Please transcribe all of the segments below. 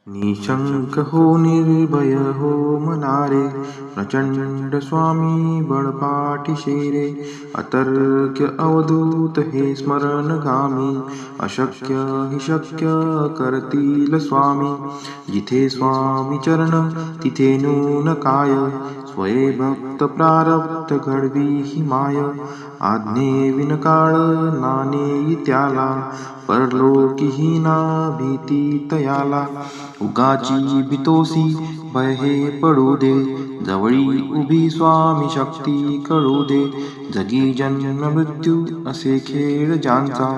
निशंक हो निर्भय हो मनारे, प्रचंड स्वामी बळपाठीशी रे. अतर्क्य अवधूत हे स्मरणगामी, अशक्य हि शक्य करतील स्वामी. जिथे स्वामी चरण तिथे नून काय, स्वये भक्त प्रारब्ध घडवी ही माय. आज्ञे विनकाळ नानेई त्याला, परलोकी ना भीती तयाला. उगाची भीतोसी भय हे पडू दे, जवळी उभी स्वामी शक्ती कळू दे. जगी जन्म मृत्यू असे खेळ ज्यांचा,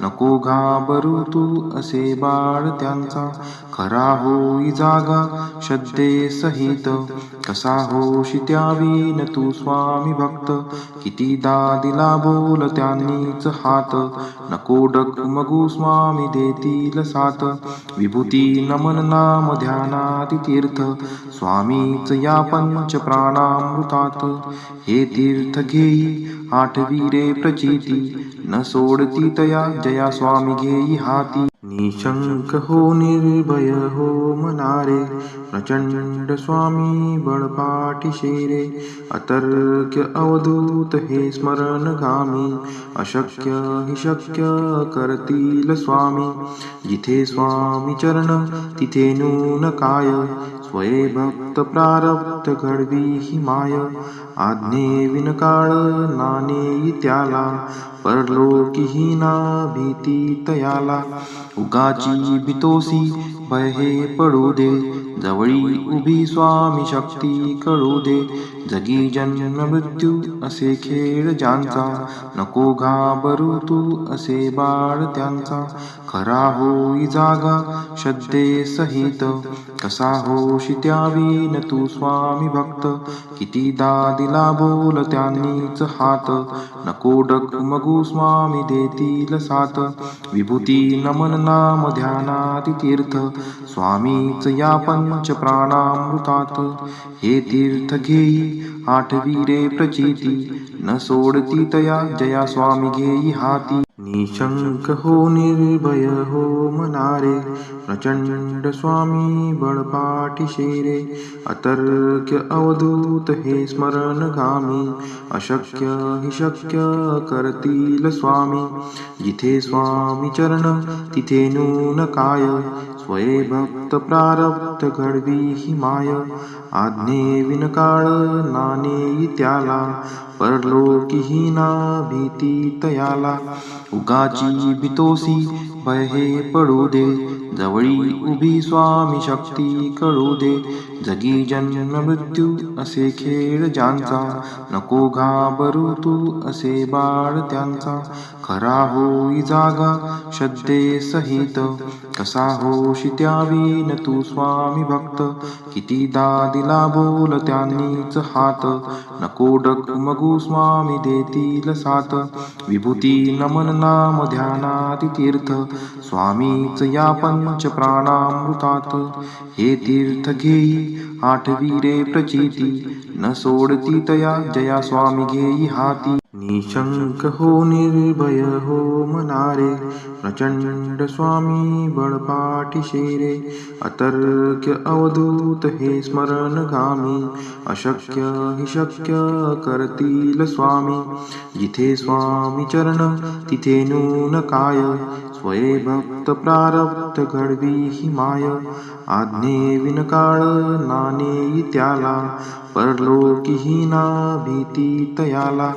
नको घाबरू तू असे बाळ त्यांचा. खरा होई जागा श्रद्धे सहित, कसा होशी त्यावीन तू स्वामी भक्त. कितीदा दिला बोल त्यांनीच हात, नको डगमगू स्वामी देतील साथ. विभूती नमन नाम ध्यानाति तीर्थ, स्वामीच या पंच प्राणामृतात. हे तीर्थ घेई आठवी रे प्रचिती, न सोडती तया जया स्वामी घेई हाती. निशंक हो निर्भय हो मनारे, प्रचंड स्वामी बळपाठीशी रे. अतर्क्य अवधूत हे स्मरणगामी, अशक्य हि शक्य करतील स्वामी. जिथे स्वामी चरण तिथे नून काय, स्वये भक्त प्रारब्ध घडवी ही माय. आज्ञे विनकाळ नानेई त्याला, परलोकी ना भीती तयाला. उगाची भीतोसी भय हे पडू दे, जवळी उभी स्वामी शक्ती कळू दे. जगी जन्म मृत्यू असे खेळ ज्यांचा, नको घाबरू तू असे बाळ त्यांचा. खरा होई जागा श्रद्धे सहित, कसा होशी त्यावीन तू स्वामी भक्त. कितीदा दिला बोल त्यांनीच हात, नको डगमगू स्वामी देतील साथ. विभूती नमन नाम ध्यानाति तीर्थ, स्वामीच या पंच प्राणामृतात. हे तीर्थ घेई आठवी रे प्रचिती, न सोडती तया जया स्वामी घेई हाती. निशंक हो निर्भय हो मनारे, प्रचंड स्वामी बळपाठीशी रे. अतर्क्य अवधूत हे स्मरणगामी, अशक्य हि शक्य करतील स्वामी. जिथे स्वामी चरण तिथे नून काय, स्वये भक्त प्रारब्ध घडवी ही माय. आज्ञे विनकाळ नानेई त्याला, परलोकी ना भीती तयाला. उगाची भीतोसी भय हे पडू दे, जवळी उभी स्वामी शक्ती कळू दे. जगी जन्म मृत्यू असे खेळ ज्यांचा, नको घाबरू तू असे बाळ त्यांचा. खरा होई जागा श्रद्धे सहित, कसा होशी त्यावीन तू स्वामी भक्त. कितीदा दिला बोल त्यांनीच हात, नको डगमगू स्वामी देतील साथ. विभूती नमन नाम ध्यानाति तीर्थ, स्वामीच या पंच प्राणामृतात. हे तीर्थ घेई आठवी रे प्रचिती, न सोडती तया जया स्वामी घेई हाती. निशंक हो निर्भय हो मनारे, प्रचंड स्वामी बळपाठीशी रे. अतर्क्य अवधूत हे स्मरणगामी, अशक्य हि शक्य करतील स्वामी. जिथे स्वामी चरण तिथे नून काय, स्वये भक्त प्रारब्ध घडवी ही माय. आज्ञे विनकाळ नानेई त्याला, परलोकी ना भीती तयाला.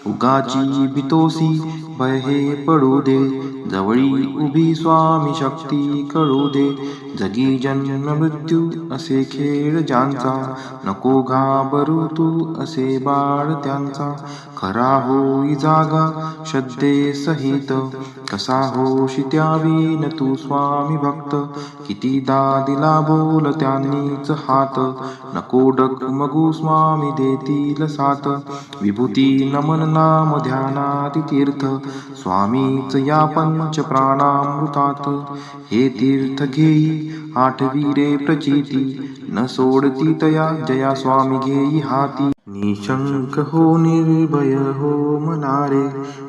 उगाची भीतोसी भय हे पडू दे, जवळी उभी स्वामी शक्ती कळू दे. जगी जन्म मृत्यू असे खेळ ज्यांचा, नको घाबरू तू असे बाळ त्यांचा. खरा होई जागा श्रद्धे सहित, कसा होशी त्यावीन तू स्वामी भक्त. कितीदा दिला बोल त्यांनीच हात, नको डगमगू स्वामी देतील साथ. विभूती नमन नाम ध्यानाति तीर्थ, स्वामीच या पंच प्राणामृतात. हे तीर्थ घेई आठवी रे प्रचिती, न सोडती तया जया स्वामी घेई हाती. निशंक हो निर्भय हो मनारे,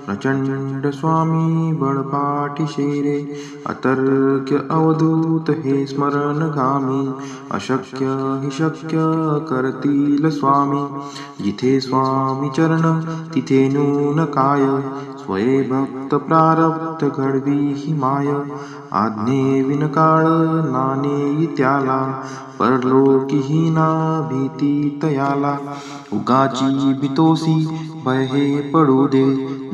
प्रचंड स्वामी बळपाठीशी रे. अतर्क्य अवधूत हे स्मरणगामी, अशक्य हि शक्य करतील स्वामी. जिथे स्वामी चरण तिथे नून काय, स्वये भक्त प्रारब्ध घडवी ही माय. आज्ञे विनकाळ नानेई त्याला, परलोकी हीना भीती तयाला. उगाची भीतोसी भय हे पडू दे,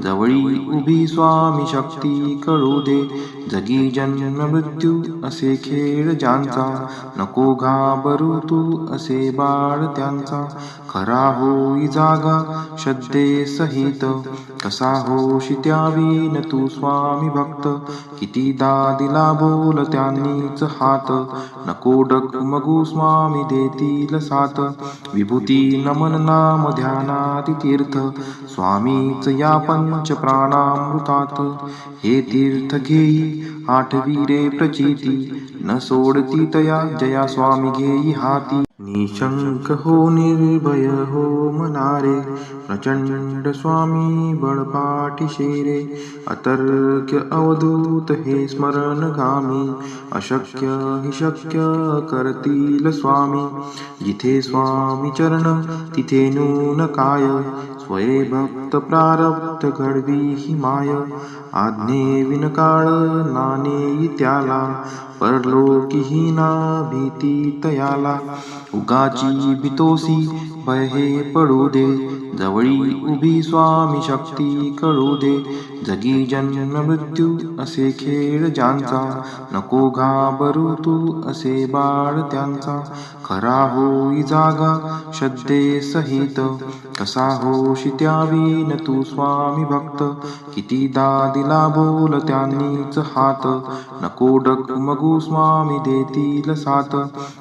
जवळी उभी स्वामी शक्ती कळू दे. जगी जन्म मृत्यू असे खेळ ज्यांचा, नको घाबरू तू असे बाळ त्यांचा. खरा होई जागा श्रद्धे सहित, कसा होशी त्यावीन तू स्वामी भक्त. कितीदा दिला बोल त्यांनीच हात, नको डगमगू स्वामी देतील साथ. विभूती नमन नाम ध्यानाति तीर्थ, स्वामीच या पंच प्राणामृतात. हे तीर्थ घेई आठवी रे प्रचिती, न सोडती तया जया स्वामी घेई हाती. निशंक हो निर्भय हो मनारे, प्रचंड स्वामी बळपाठीशी रे. अतर्क्य अवधूत हे स्मरणगामी, अशक्य हि शक्य करतील स्वामी. जिथे स्वामी चरण तिथे नून काय, स्वये भक्त प्रारब्ध घडवी ही माय. आज्ञे विनकाळ नानेई त्याला, परलोकी हीना भीती तयाला. उगाची भीतोसी भय हे पडू दे, जवळी उभी स्वामी शक्ती कळू दे. जगी जन्म मृत्यू असे खेळ ज्यांचा, नको घाबरू तू असे बाळ त्यांचा. खरा होई जागा श्रद्धे सहित, कसा होशी त्यावीन तू स्वामी भक्त. कितीदा दिला बोल त्यांनीच हात, नको डगमगू स्वामी देतील साथ.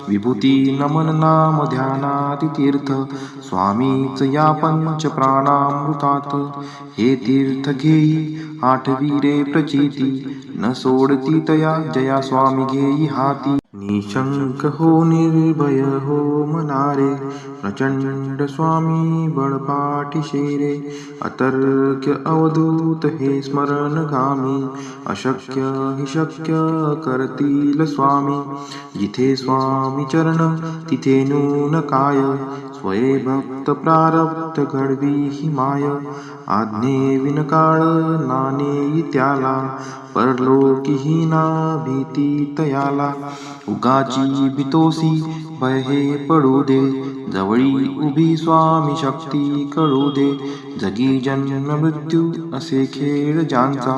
विभूती नमन नाम ध्यानाति तीर्थ, स्वामीच या पंच प्राणामृतात. हे तीर्थ घेई आठवी रे प्रचिती, न सोडती तया जया स्वामी घेई हाती. निशंक हो निर्भय हो मनारे, प्रचंड स्वामी बळपाठीशी रे. अतर्क्य अवधूत हे स्मरणगामी, अशक्य हि शक्य करतील स्वामी. जिथे स्वामी चरण तिथे नून काय, स्वये भक्त प्रारब्ध घडवी ही माय. आज्ञे विनकाळ नानेई त्याला, परलोकी हीना भीती तयाला. उगाची भीतोसी भय हे पडू दे, जवळी उभी स्वामी शक्ती कळू दे. जगी जन्म मृत्यू असे खेळ ज्यांचा,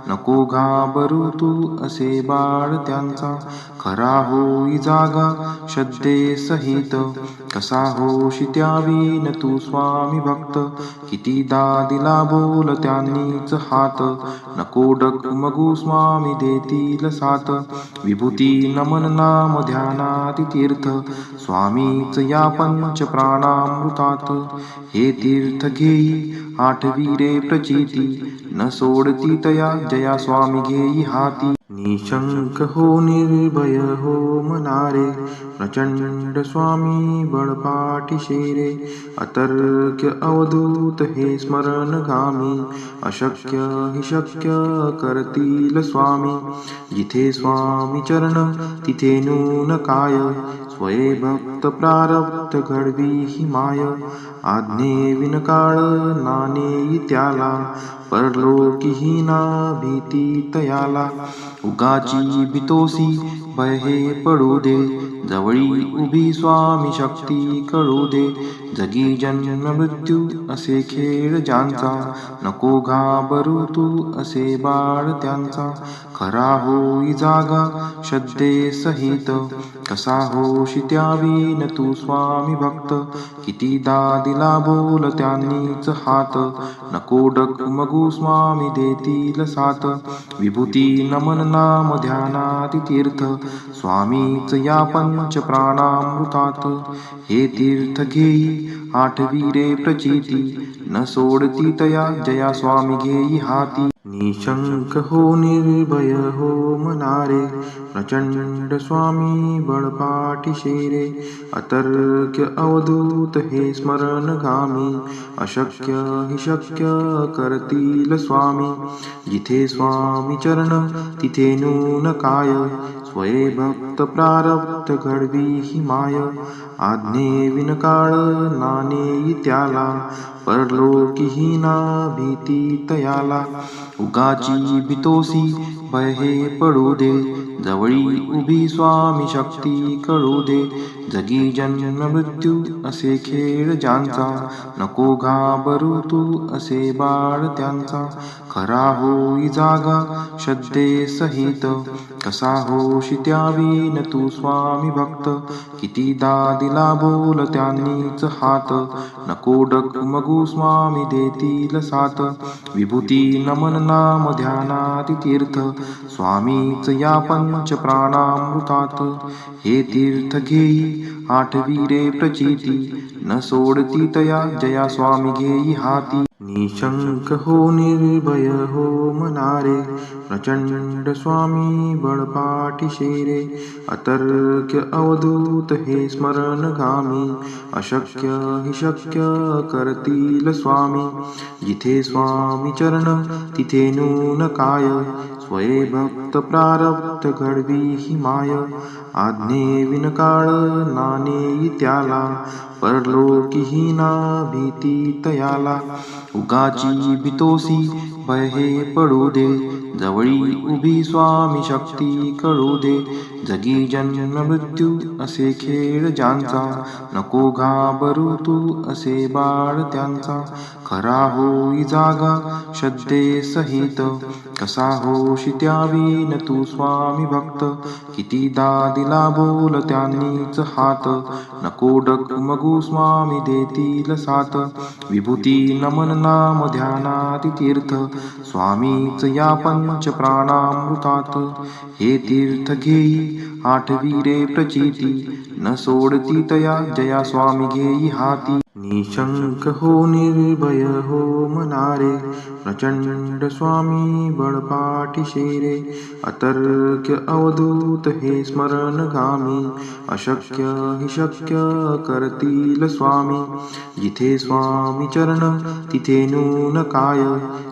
नको घाबरू तू असे बाळ त्यांचा. खरा होई जागा श्रद्धे सहित, कसा होशी त्यावीन तू स्वामी भक्त. कितीदा दिला बोल त्यांनीच हात, नको डगमगू स्वामी देतील साथ. विभूती नमन नाम ध्यानाति तीर्थ, स्वामीच या पंच प्राणामृतात. हे तीर्थ घेई आठवी रे प्रचिती, न सोडती तया जया स्वामी घेई हाती. निशंक हो निर्भय हो मनारे, प्रचंड स्वामी बळपाठीशी रे. अतर्क्य अवधूत हे स्मरणगामी, अशक्य हि शक्य करतील स्वामी. जिथे स्वामी चरण तिथे नून काय, स्वये भक्त प्रारब्ध घडवी ही माय. आज्ञे विनकाळ नानेई त्याला, परलोकी हीना भीती तयाला. उगाची भीतोसी भय हे पडू दे, जवळी उभी स्वामी शक्ती कळू दे. जगी जन्म मृत्यू असे खेळ ज्यांचा, नको घाबरू तू असे बाळ त्यांचा. खरा होई जागा श्रद्धे सहित, कसा होशी त्यावीन तू स्वामी भक्त. कितीदा दिला बोल त्यांनीच हात, नको डगमगू स्वामी देतील साथ. विभूती नमन नाम ध्यानाति तीर्थ, स्वामीच या पंच प्राणामृतात. हे तीर्थ घेई आठवी रे प्रचिती, न सोडती तया जया स्वामी घेई हाती. निशंक हो निर्भय हो मनारे, प्रचंड स्वामी बळपाठीशी रे. अतर्क्य अवधूत हे स्मरणगामी, अशक्य हि शक्य करतील स्वामी. जिथे स्वामी चरण तिथे नून काय, स्वये भक्त प्रारब्ध घडवी ही माय. आज्ञे विनकाळ नाणे त्याला, परलोकी हीना भीती तयाला. उगाची भीतोसी भय हे पडू दे, जवळी उभी स्वामी शक्ती कळू दे. जगी जन्म मृत्यू असे खेळ ज्यांचा, नको घाबरू तू असे बाळ त्यांचा. खरा होई जागा श्रद्धे सहित, कसा होशी त्यावीन तू स्वामी भक्त. कितीदा दिला बोल त्यांनीच हात, नको डगमगू स्वामी देतील साथ. विभूती नमन नाम ध्यानाति तीर्थ, स्वामीच या पंच प्राणामृतात. हे तीर्थ घेई आठवी रे प्रचिती, न सोडती तया जया स्वामी घेई हाती. निशंक हो निर्भय हो मनारे, प्रचंड स्वामी बळपाठीशी रे. अतर्क्य अवधूत हे स्मरणगामी, अशक्य हि शक्य करतील स्वामी. जिथे स्वामी चरण तिथे नून काय, स्वये भक्त प्रारब्ध घडवी ही माय. आज्ञे विनकाळ नाणे त्याला, परलोकी हीना भीती तयाला. उगाची भीतोसी भय हे पडू दे, जवळी उभी स्वामी शक्ती कळू दे. जगी जन्म मृत्यू असे खेळ ज्यांचा, नको घाबरू तू असे बाळ त्यांचा. खरा होई जागा श्रद्धे सहित, कसा होशी त्यावीन तू स्वामी भक्त. कितीदा दिला बोल त्यांनीच हात, नको डगमगू स्वामी देतील साथ. विभूती नमन नाम ध्यानाति तीर्थ, स्वामीच या पंच प्राणामृतात. हे तीर्थ घेई आठवी रे प्रचिती, न सोडती तया जया स्वामी घेई हाती. निशंक हो निर्भय हो मनारे, प्रचंड स्वामी बळपाठीशी रे. अतर्क्य अवधूत हे स्मरणगामी, अशक्य हि शक्य करतील स्वामी. जिथे स्वामी चरण तिथे नून काय,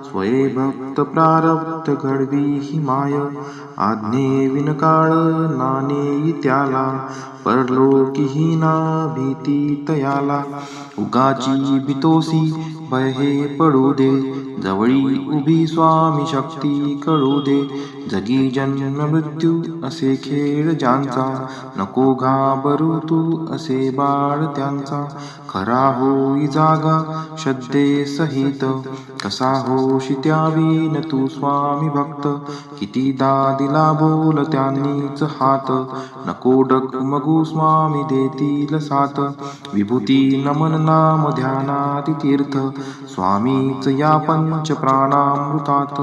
स्वये भक्त प्रारब्ध घडवी ही माय. आज्ञे विनकाळ नाणे त्याला, परलोकी हीना भीती तयाला. उगाची भीतोसी भय हे पडू दे, जवळी उभी स्वामी शक्ती कळू दे. जगी जन्म मृत्यू असे खेळ ज्यांचा, नको घाबरू तू असे बाळ त्यांचा. खरा होई जागा श्रद्धे सहित, कसा होशी त्यावीन तू स्वामी भक्त. कितीदा दिला बोल त्यांनीच हात, नको डगमगू स्वामी देतील साथ. विभूती नमन नाम ध्यानाति तीर्थ, स्वामीच या पंच प्राणामृतात.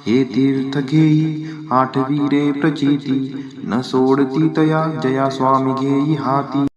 हे तीर्थ घेई आठवी रे प्रचिती, न सोडती तया जया स्वामी घेई हाती.